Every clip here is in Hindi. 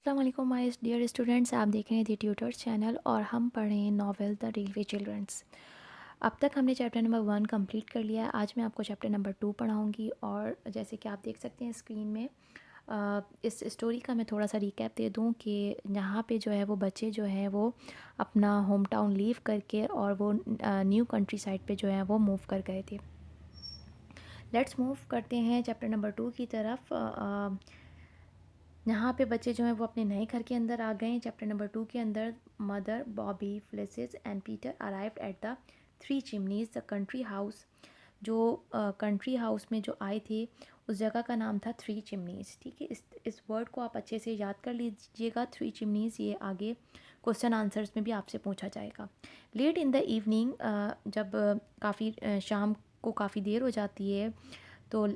अस्सलाम वालेकुम माय डियर स्टूडेंट्स। आप देख रहे हैं दी ट्यूटर्स चैनल और हम पढ़ रहे हैं नॉवेल द रेलवे चिल्ड्रंस। अब तक हमने चैप्टर नंबर 1 कंप्लीट कर लिया है। आज मैं आपको चैप्टर नंबर 2 पढ़ाऊंगी और जैसे कि आप देख सकते हैं स्क्रीन में, इस स्टोरी का मैं थोड़ा सा रिकैप दे दूं कि यहाँ पे जो है वो बच्चे जो है वो अपना होम टाउन लीव करके और वो न्यू कंट्री साइड पे जो है वो मूव कर गए थे। लेट्स मूव करते हैं चैप्टर नंबर 2 की तरफ। यहाँ पे बच्चे जो हैं वो अपने नए घर के अंदर आ गए हैं। चैप्टर नंबर 2 के अंदर mother, Bobbie, Phyllis and Peter arrived at the three chimneys the country house. जो कंट्री हाउस में जो आए थे उस जगह का नाम था थ्री चिमनीज। ठीक है, इस वर्ड को आप अच्छे से याद कर लीजिएगा। थ्री चिमनीज ये आगे क्वेश्चन आंसर्स में भी आपसे पूछा जाएगा। लेट इन द इवनिंग, जब काफ़ी शाम को काफ़ी देर हो जाती है तो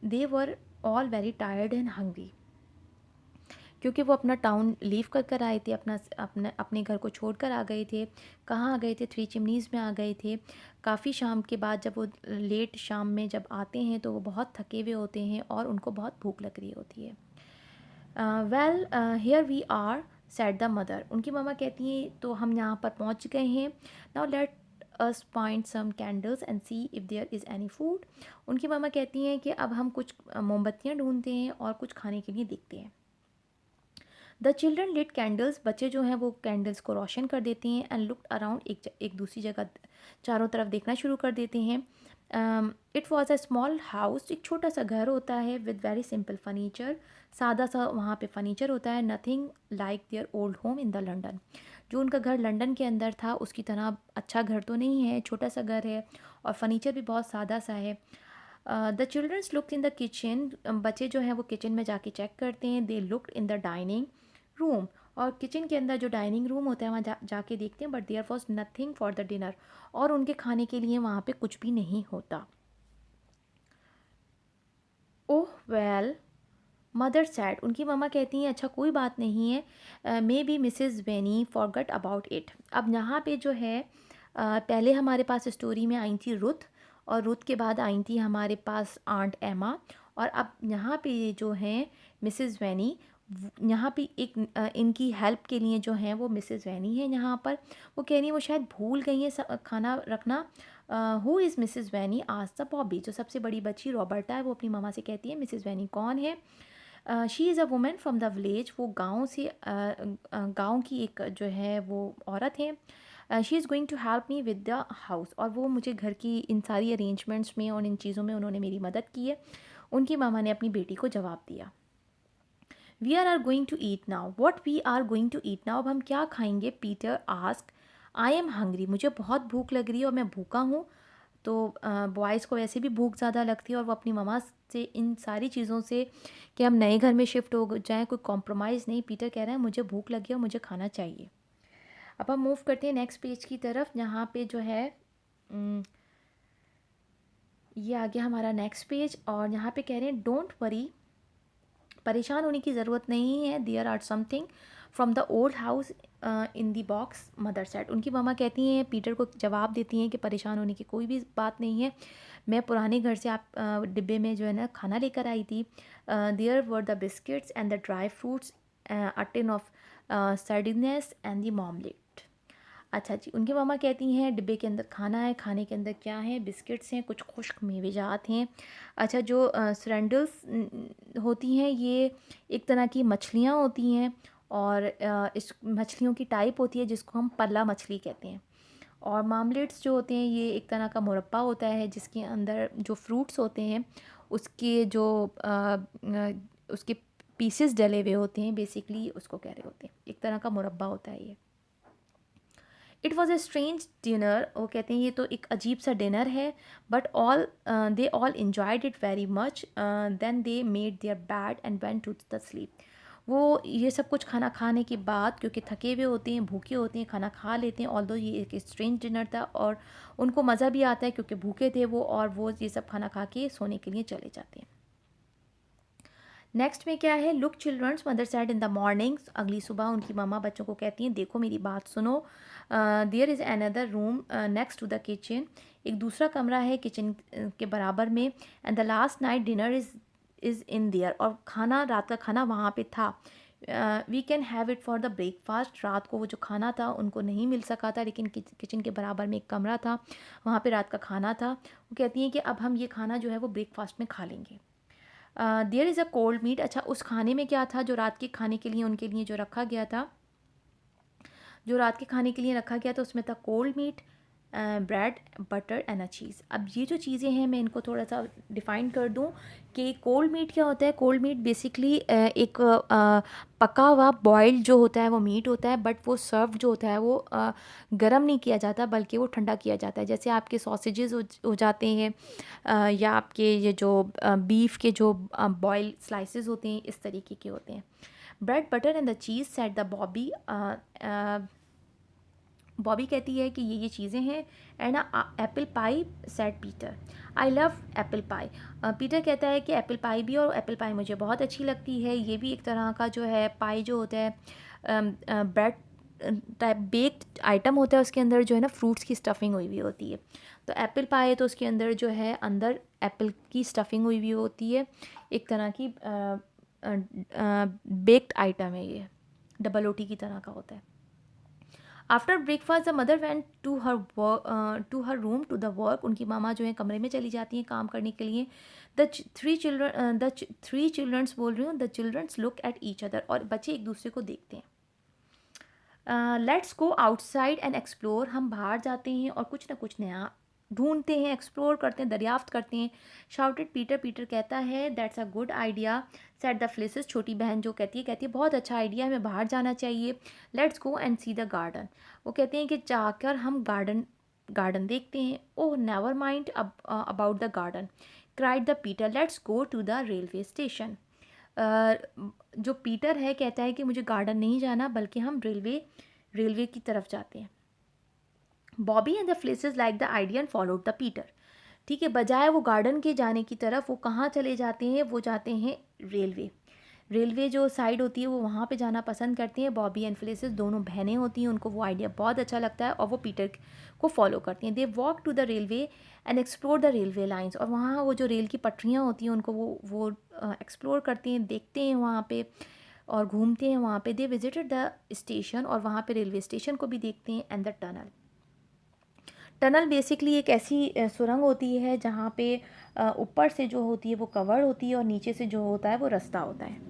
they were all very tired and hungry, क्योंकि वो अपना टाउन लीव कर कर आए थे, अपने घर को छोड़कर आ गए थे। कहाँ आ गए थे? थ्री चिमनीज़ में आ गए थे। काफ़ी शाम के बाद जब वो लेट शाम में जब आते हैं तो वो बहुत थके हुए होते हैं और उनको बहुत भूख लग रही होती है। Well here we are said the mother. उनकी मामा कहती हैं तो हम यहाँ पर पहुँच गए हैं। Now let us find some candles and see if there is any food. उनकी मामा कहती हैं कि अब हम कुछ मोमबत्तियाँ ढूंढते हैं और कुछ खाने के लिए देखते हैं। The children lit candles. बच्चे जो हैं वो कैंडल्स को रोशन कर देते हैं एंड लुकड अराउंड। एक दूसरी जगह चारों तरफ देखना शुरू कर देते हैं। It was a small house. एक छोटा सा घर होता है विद वेरी सिंपल फर्नीचर। सादा सा वहाँ पे फर्नीचर होता है। Nothing like their old home in the London. जो उनका घर लंदन के अंदर था उसकी तरह अच्छा घर तो नहीं है, छोटा सा घर है और फर्नीचर भी बहुत सादा सा है। The childrens looked in the kitchen. बच्चे जो हैं वो किचन में जाके चेक करते हैं। They looked in the dining room. और किचन के अंदर जो डाइनिंग रूम होता है वहाँ जाके देखते हैं, but there was nothing for the dinner. और उनके खाने के लिए वहाँ पे कुछ भी नहीं होता। Oh well, mother said. उनकी मम्मा कहती हैं अच्छा कोई बात नहीं है, may be Mrs Viney forgot about it. अब यहाँ पे जो है पहले हमारे पास स्टोरी में आई थी रुथ और रुथ के बाद आई थी हमारे पास आंट एमा। और अब यहाँ पे ये जो हैं मिसेस वैनी, यहाँ पे इनकी हेल्प के लिए जो हैं वो मिसेस वैनी है यहाँ पर। वो कह रही है वो शायद भूल गई हैं खाना रखना। हु इज़ मिसेस वैनी? आज द बॉबी। जो सबसे बड़ी बच्ची रॉबर्टा है वो अपनी मामा से कहती है मिसेस वैनी कौन है? She is a women from the village. वो गाँव से गाँव की एक जो है वो औरत है। She is going to help me with the house. और वो मुझे घर की इन सारी अरेंजमेंट्स में और इन चीज़ों में उन्होंने मेरी मदद की है। उनकी मामा ने अपनी बेटी को जवाब दिया। We are going to eat now. What we are going to eat now? अब हम क्या खाएंगे? Peter ask. I am hungry. मुझे बहुत भूख लग रही है और मैं भूखा हूँ। तो बॉयज़ को वैसे भी भूख ज़्यादा लगती है और वो अपनी मम्मा से इन सारी चीज़ों से कि हम नए घर में शिफ्ट हो जाएं कोई कॉम्प्रोमाइज़ नहीं। पीटर कह रहा है मुझे भूख लगी है और मुझे खाना चाहिए। अब हम मूव करते हैं नेक्स्ट पेज की तरफ। यहाँ पे जो है ये आ गया हमारा नेक्स्ट पेज और यहाँ पे कह रहे हैं डोंट वरी। परेशान होने की ज़रूरत नहीं है। देयर आर समथिंग फ्रॉम ड old house in the box, mother said. उनकी मामा कहती हैं, पीटर को जवाब देती हैं कि परेशान होने की कोई भी बात नहीं है। मैं पुराने घर से आप डिब्बे में जो है ना खाना लेकर आई थी। There were the biscuits and the dry fruits, a tin of sardines and the marmalade. अच्छा जी, उनकी मामा कहती हैं डिब्बे के अंदर खाना है। खाने के अंदर क्या है? बिस्किट्स हैं, कुछ खुश्क मेवेजात हैं। अच्छा, जो सरंडल्स होती हैं ये एक तरह की मछलियाँ होती हैं और इस मछलियों की टाइप होती है जिसको हम पल्ला मछली कहते हैं। और मामलेट्स जो होते हैं ये एक तरह का मुरब्बा होता है जिसके अंदर जो फ्रूट्स होते हैं उसके जो उसके पीसेस डले हुए होते हैं, बेसिकली उसको कह रहे होते हैं। एक तरह का मुरब्बा होता है ये। It was a strange dinner. वो कहते हैं ये तो एक अजीब सा डिनर है। But all they all enjoyed it very much. Then they made their bed and went to the sleep. वो ये सब कुछ खाना खाने के बाद क्योंकि थके हुए होते हैं, भूखे होते हैं, खाना खा लेते हैं। ऑल्दो ये एक स्ट्रेंज डिनर था और उनको मज़ा भी आता है क्योंकि भूखे थे वो, और वो ये सब खाना खा के सोने के लिए चले जाते हैं। नेक्स्ट में क्या है? Look childrens, mother said in the morning. अगली सुबह उनकी मम्मा बच्चों को कहती हैं देखो मेरी बात सुनो। There is another room next to the kitchen. एक दूसरा कमरा है किचन के बराबर में। And the last night dinner is is in there, और खाना, रात का खाना वहाँ पे था. We can have it for the breakfast. रात को वो जो खाना था उनको नहीं मिल सका था, लेकिन किचन के बराबर में एक कमरा था, वहाँ पे रात का खाना था. वो कहती हैं कि अब हम ये खाना जो है वो ब्रेकफास्ट में खा लेंगे. There is a cold meat. अच्छा, उस खाने में क्या था जो रात के खाने के लिए उनके लिए जो रखा गया था, जो रात के खाने के लिए रखा गया था उसमें था cold meat, bread, butter and a cheese. अब ये जो चीज़ें हैं मैं इनको थोड़ा सा डिफ़ाइन कर दूं कि कोल्ड मीट क्या होता है. कोल्ड मीट बेसिकली एक पका हुआ बॉइल्ड जो होता है वो मीट होता है, बट वो सर्व जो होता है वो गर्म नहीं किया जाता बल्कि वो ठंडा किया जाता है. जैसे आपके सॉसेजेस हो जाते हैं, या आपके ये जो बीफ के जो बॉयल स्लाइसेस होते हैं, इस तरीके के होते हैं. Bread, butter and the cheese, set the Bobby. Bobby कहती है कि ये चीज़ें हैं. And apple pie, set Peter. I love apple pie. Peter कहता है कि एप्पल पाई भी, और एप्पल पाई मुझे बहुत अच्छी लगती है. ये भी एक तरह का जो है पाई जो होता है, ब्रेड टाइप बेक्ड आइटम होता है. उसके अंदर जो है ना फ्रूट्स की स्टफिंग हुई हुई होती है. तो एप्पल पाई है तो उसके अंदर जो है अंदर एप्पल की स्टफिंग हुई हुई होती है. एक तरह की बेक्ड आइटम है ये, डबल रोटी की तरह का होता है. After breakfast the mother went to her room to the work. उनकी मामा जो है कमरे में चली जाती हैं काम करने के लिए. द थ्री चिल्ड्रंस बोल रही हूँ, the childrens look at each other. और बच्चे एक दूसरे को देखते हैं. Let's go outside and explore. हम बाहर जाते हैं और कुछ ना कुछ नया ढूंढते हैं, एक्सप्लोर करते हैं, दरियाफ्त करते हैं. Shouted Peter. पीटर कहता है that's a good idea. Said the Phyllis. छोटी बहन जो कहती है बहुत अच्छा आइडिया, हमें बाहर जाना चाहिए. Let's go and see the garden. वो कहते हैं कि जाकर हम गार्डन देखते हैं. Oh never mind about the garden, cried the Peter. Let's go to the railway station. जो पीटर है कहता है कि मुझे गार्डन नहीं जाना बल्कि हम रेलवे की तरफ जाते हैं. Bobbie and the Phyllis like the idea and followed the Peter. ठीक है, बजाय वो गार्डन के जाने की तरफ वो कहाँ चले जाते हैं, वो जाते हैं रेलवे जो साइड होती है वो वहाँ पे जाना पसंद करते हैं. बॉबी एंड फ्लेसेस दोनों बहनें होती हैं, उनको वो आइडिया बहुत अच्छा लगता है और वो पीटर को फॉलो करती हैं. They walk to the railway and explore the railway lines. और वहाँ वो जो रेल की पटरियाँ होती हैं उनको वो एक्सप्लोर करते हैं, देखते हैं वहाँ पे और घूमते हैं वहाँ पे. They visited the station. और वहाँ पे रेलवे स्टेशन को भी देखते हैं. एंड द टनल बेसिकली एक ऐसी सुरंग होती है जहाँ पे ऊपर से जो होती है वो कवर होती है और नीचे से जो होता है वो रास्ता होता है.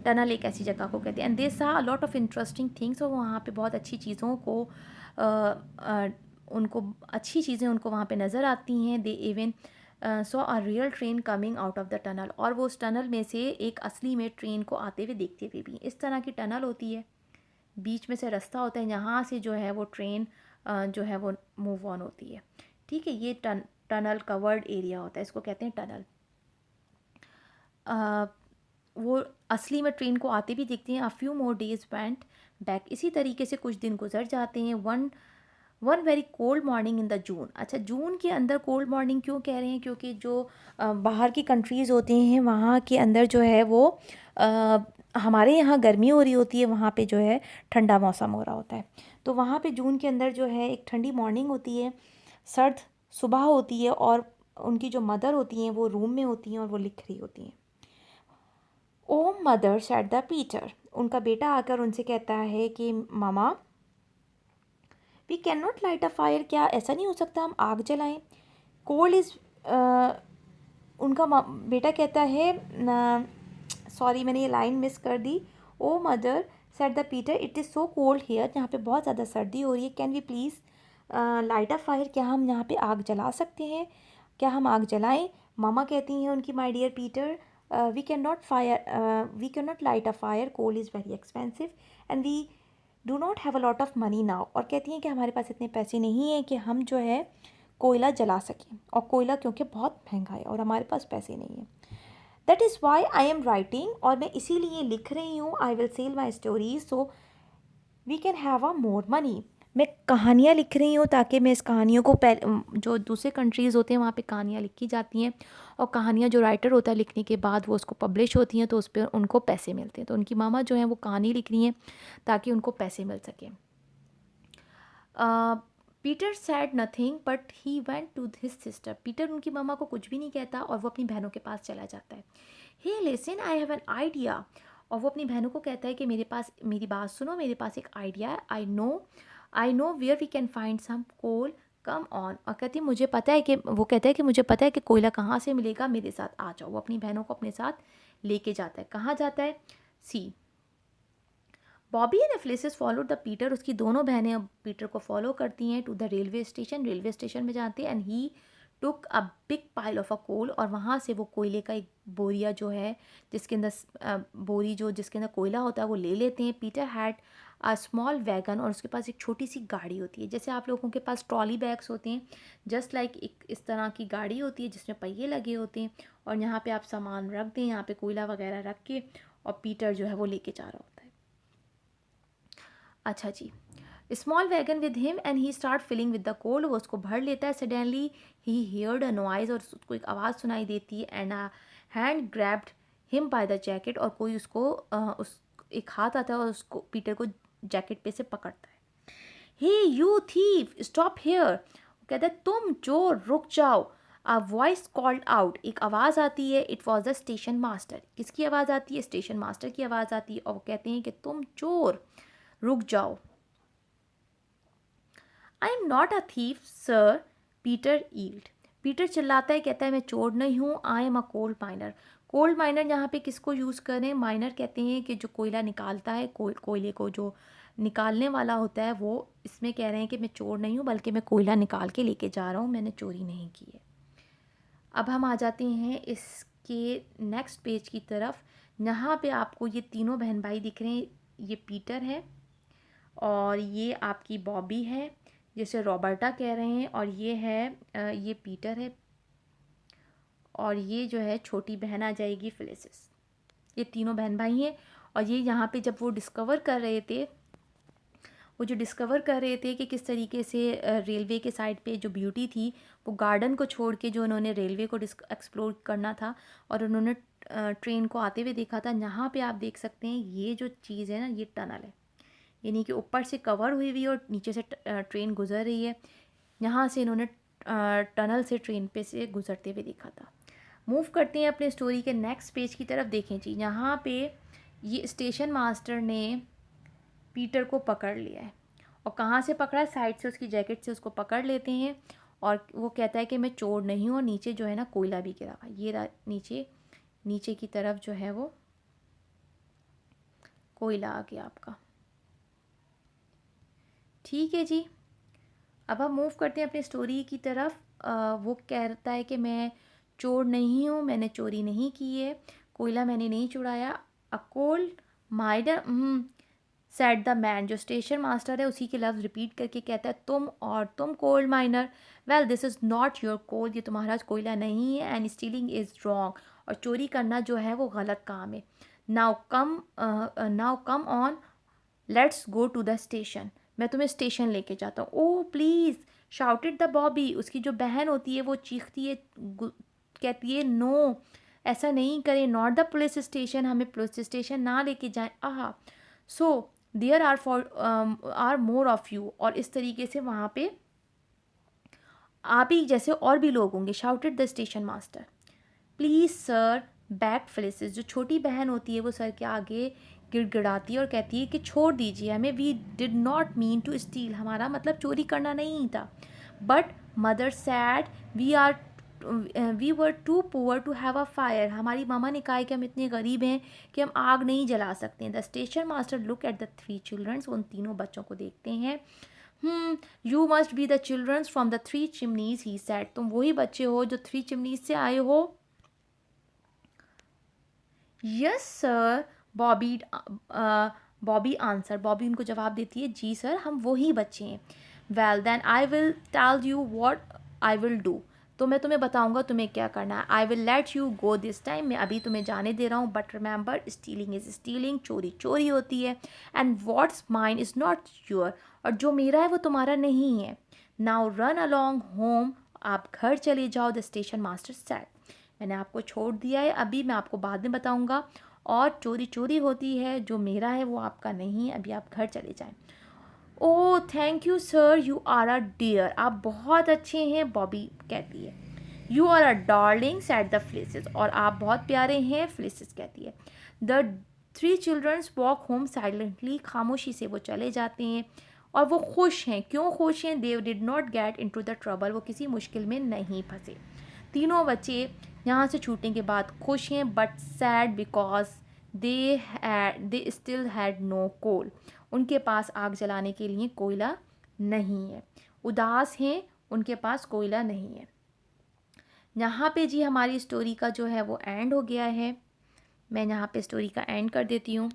टनल एक ऐसी जगह को कहते हैं. एंड दे सा अ लॉट ऑफ इंटरेस्टिंग थिंग्स. और वहाँ पे बहुत अच्छी चीज़ों को उनको अच्छी चीज़ें उनको वहाँ पे नज़र आती हैं. They even so a real train coming out of the tunnel. और वो उस टनल में से एक असली में ट्रेन को आते हुए देखते हुए भी. इस तरह की टनल होती है, बीच में से रास्ता होता है, यहाँ से जो है वो ट्रेन जो है वो मूव ऑन होती है. ठीक है, ये टनल कवर्ड एरिया होता है, इसको कहते हैं टनल. वो असली में ट्रेन को आते भी देखते हैं. A few more days went back. इसी तरीके से कुछ दिन गुजर जाते हैं. One very cold morning in the June. अच्छा, जून के अंदर कोल्ड मॉर्निंग क्यों कह रहे हैं, क्योंकि जो बाहर की कंट्रीज़ होती हैं वहाँ के अंदर जो है वो हमारे यहाँ गर्मी हो रही होती है, वहाँ पे जो है ठंडा मौसम हो रहा होता है. तो वहाँ पे जून के अंदर जो है एक ठंडी मॉर्निंग होती है, सर्द सुबह होती है. और उनकी जो मदर होती हैं वो रूम में होती हैं और वो लिख रही होती हैं. Oh mother said the Peter. उनका बेटा आकर उनसे कहता है कि mama, we can not light a fire. क्या ऐसा नहीं हो सकता हम आग जलाएं. Cold is. उनका बेटा कहता है, सॉरी मैंने ये लाइन मिस कर दी. Oh mother said the Peter, it is so cold here. यहाँ पे बहुत ज़्यादा सर्दी हो रही है. Can we please light a fire. क्या हम यहाँ पे आग जला सकते हैं, क्या हम आग जलाएं. मामा कहती हैं उनकी, my dear Peter, we can not light a fire. Coal is very expensive and we do not have a lot of money now. और कहती हैं कि हमारे पास इतने पैसे नहीं हैं कि हम जो है कोयला जला सकें. और कोयला क्योंकि बहुत महंगा है और हमारे पास पैसे नहीं हैं. That is why I am writing. और मैं इसीलिए लिख रही हूँ. I will sell my stories so we can have a more money. मैं कहानियाँ लिख रही हूँ ताकि मैं इस कहानियों को जो दूसरे कंट्रीज़ होते हैं वहाँ पे कहानियाँ लिखी जाती हैं और कहानियाँ जो राइटर होता है लिखने के बाद वो उसको पब्लिश होती हैं तो उस पर उनको पैसे मिलते हैं. तो उनकी मामा जो हैं वो कहानी लिख रही हैं ताकि उनको पैसे मिल सकें. Peter said nothing but he went to his sister. Peter उनकी मामा को कुछ भी नहीं कहता और वो अपनी बहनों के पास चला जाता है. Hey listen I have an idea. और वो अपनी बहनों को कहता है कि मेरे पास, मेरी बात सुनो, मेरे पास एक आइडिया है। I know where we can find some coal, come on. और कहती है मुझे पता है कि, वो कहता है कि मुझे पता है कि कोयला कहाँ से मिलेगा, मेरे साथ आ जाओ। वो अपनी बहनों को अपने साथ लेके जाता है। कहाँ जाता है? See. Bobbie and Phyllis followed the Peter. उसकी दोनों बहनें अब पीटर को फॉलो करती हैं to the railway station. Railway station में जाते हैं and he took a big pile of a coal. और वहाँ से वो कोयले का एक बोरिया जो है, जिसके अंदर बोरी जो जिसके अंदर कोयला होता है, वो ले लेते हैं। Peter had a small wagon. और उसके पास एक छोटी सी गाड़ी होती है, जैसे आप लोगों के पास ट्रॉली बैग्स होते हैं, जस्ट लाइक एक इस तरह की गाड़ी होती है जिसमें पहिए लगे होते हैं। और यहाँ पे आप सामान रख दें, यहाँ पे कोयला वगैरह रख के, और पीटर जो है वो लेके जा रहा होता है। अच्छा जी। Small wagon with him and he start filling with the coal. वो उसको भर लेता है। Suddenly he heard a noise. और उसको एक आवाज़ सुनाई देती है। And a hand grabbed him by the jacket. और कोई उसको उस एक हाथ आता है और उसको, पीटर को जैकेट पे से पकड़ता है। हे यू थीफ स्टॉप हियर। कहता है तुम चोर रुक जाओ। A voice called out. एक आवाज़ आती है। It was the station master. किसकी आवाज़ आती है? स्टेशन मास्टर की आवाज़ आती है। और वो कहते हैं कि तुम चोर रुक जाओ। I am not a thief sir, Peter yelled. Peter चिल्लाता है, कहता है मैं चोर नहीं हूँ। I am a coal miner. Coal miner यहाँ पे किसको यूज़ करें? माइनर कहते हैं कि जो कोयला निकालता है, कोयले को जो निकालने वाला होता है, वो इसमें कह रहे हैं कि मैं चोर नहीं हूँ, बल्कि मैं कोयला निकाल के लेके जा रहा हूँ, मैंने चोरी नहीं की है। अब हम आ जाते हैं इसके नेक्स्ट पेज की तरफ। यहाँ पे आपको ये तीनों बहन भाई दिख रहे हैं। ये पीटर है, और ये आपकी बॉबी है जिसे रॉबर्टा कह रहे हैं, और ये है ये पीटर है, और ये जो है छोटी बहन आ जाएगी फिलिसिस। ये तीनों बहन भाई हैं। और ये यहाँ पे जब वो डिस्कवर कर रहे थे, वो जो डिस्कवर कर रहे थे कि किस तरीके से रेलवे के साइड पे जो ब्यूटी थी, वो गार्डन को छोड़ के जो उन्होंने रेलवे को एक्सप्लोर करना था, और उन्होंने ट्रेन को आते हुए देखा था। यहाँ पे आप देख सकते हैं ये जो चीज़ है ना, ये टनल है, यानी कि ऊपर से कवर हुई हुई और नीचे से ट्रेन गुजर रही है। यहाँ से इन्होंने टनल से ट्रेन पे से गुजरते हुए देखा था। मूव करते हैं अपने स्टोरी के नेक्स्ट पेज की तरफ। देखें जी, यहाँ पे ये स्टेशन मास्टर ने पीटर को पकड़ लिया है। और कहाँ से पकड़ा है? साइड से, उसकी जैकेट से उसको पकड़ लेते हैं। और वो कहता है कि मैं चोर नहीं हूँ। और नीचे जो है ना कोयला भी गिरा हुआ, ये नीचे, नीचे की तरफ जो है वो कोयला आ गया आपका। ठीक है जी। अब हम मूव करते हैं अपनी स्टोरी की तरफ। वो कहता है कि मैं चोर नहीं हूँ, मैंने चोरी नहीं की है, कोयला मैंने नहीं चुराया। अ कोल माइडर सेड द मैन। जो स्टेशन मास्टर है उसी के लफ्ज़ रिपीट करके कहता है तुम, और तुम coal miner, well this is not your coal. ये तुम्हारा कोयला नहीं है। And stealing is wrong. और चोरी करना जो है वो गलत काम है। Now come on, let's go to the station. मैं तुम्हें स्टेशन लेके जाता हूँ। Oh please, shouted the Bobbie. उसकी जो बहन होती है वो चीखती है, कहती है नो, ऐसा नहीं करें, नॉट द पुलिस स्टेशन, हमें पुलिस स्टेशन ना लेके जाएं। Aha, so there are more of you. और इस तरीके से वहाँ पे आप ही जैसे और भी लोग होंगे। Shouted the station master. Please sir, back Phyllis. जो छोटी बहन होती है वो सर के आगे गिड़गिड़ाती है और कहती है कि छोड़ दीजिए हमें, we did not mean to steal, हमारा मतलब चोरी करना नहीं था। But mother said we were too poor to have a fire. हमारी मामा ने कहा कि हम इतने गरीब हैं कि हम आग नहीं जला सकते। The station master look at the three childrens. उन तीनों बच्चों को देखते हैं। You must be the childrens from the three chimneys, he said. तुम वही बच्चे हो जो थ्री चिमनीज से आए हो। Yes sir, Bobby Bobby answer. Bobby उनको जवाब देती है, जी सर, हम वही बच्चे हैं। Well then I will tell you what I will do. तो मैं तुम्हें बताऊंगा तुम्हें क्या करना है। I will let you go this time. मैं अभी तुम्हें जाने दे रहा हूँ। But remember, stealing is stealing, चोरी चोरी होती है। And what's mine is not your. और जो मेरा है वो तुम्हारा नहीं है। Now run along home. आप घर चले जाओ। The station master said. मैंने आपको छोड़ दिया है, अभी मैं आपको बाद में बताऊंगा। और चोरी चोरी होती है, जो मेरा है वो आपका नहीं है, अभी आप घर चले जाएं। Oh thank you sir, you are a dear. आप बहुत अच्छे हैं, बॉबी कहती है। You are a darling said the Phyllis, और आप बहुत प्यारे हैं, फ्लिसेस कहती है। The three childrens walk home silently, खामोशी से वो चले जाते हैं और वो खुश हैं। क्यों खुश हैं? They did not get in to the trouble, वो किसी मुश्किल में नहीं फंसे। तीनों बच्चे यहाँ से छूटने के बाद खुश हैं but sad because they still had no coal, उनके पास आग जलाने के लिए कोयला नहीं है। उदास हैं, उनके पास कोयला नहीं है। यहाँ पे जी हमारी स्टोरी का जो है वो एंड हो गया है। मैं यहाँ पे स्टोरी का एंड कर देती हूँ।